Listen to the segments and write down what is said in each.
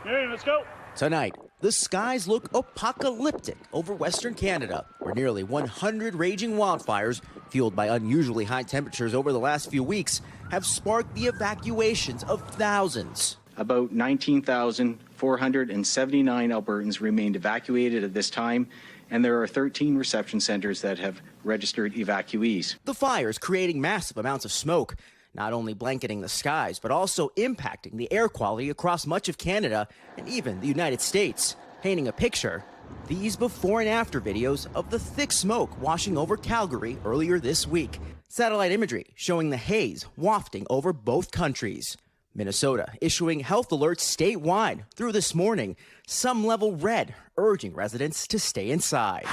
Okay, let's go. Tonight, the skies look apocalyptic over Western Canada, where nearly 100 raging wildfires, fueled by unusually high temperatures over the last few weeks, have sparked the evacuations of thousands. About 19,479 Albertans remained evacuated at this time, and there are 13 reception centers that have registered evacuees. The fires creating massive amounts of smoke, not only blanketing the skies, but also impacting the air quality across much of Canada and even the United States. Painting a picture, these before and after videos of the thick smoke washing over Calgary earlier this week. Satellite imagery showing the haze wafting over both countries. Minnesota issuing health alerts statewide through this morning, some level red, urging residents to stay inside.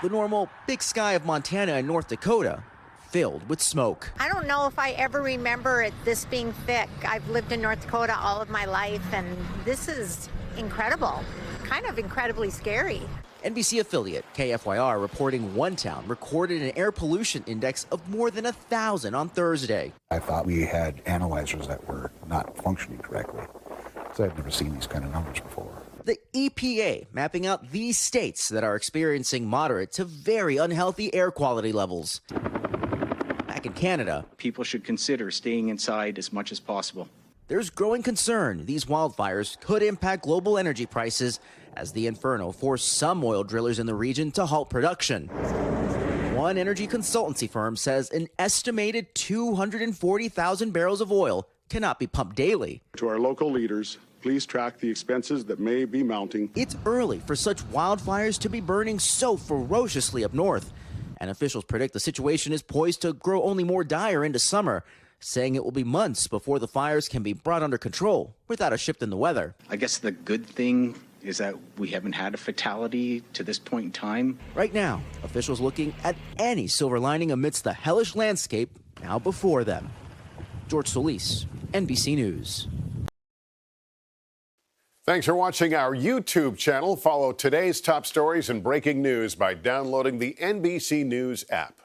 The normal big sky of Montana and North Dakota filled with smoke. I don't know if I ever remember this being thick. I've lived in North Dakota all of my life, and this is incredible, kind of incredibly scary. NBC affiliate KFYR reporting one town recorded an air pollution index of more than 1,000 on Thursday. I thought we had analyzers that were not functioning correctly, because I've never seen these kind of numbers before. The EPA mapping out these states that are experiencing moderate to very unhealthy air quality levels. Back in Canada, people should consider staying inside as much as possible. There's growing concern these wildfires could impact global energy prices as the inferno forced some oil drillers in the region to halt production. One energy consultancy firm says an estimated 240,000 barrels of oil cannot be pumped daily. To our local leaders, please track the expenses that may be mounting. It's early for such wildfires to be burning so ferociously up north, and officials predict the situation is poised to grow only more dire into summer, saying it will be months before the fires can be brought under control without a shift in the weather. I guess the good thing is that we haven't had a fatality to this point in time. Right now, officials looking at any silver lining amidst the hellish landscape now before them. George Solis, NBC News. Thanks for watching our YouTube channel. Follow today's top stories and breaking news by downloading the NBC News app.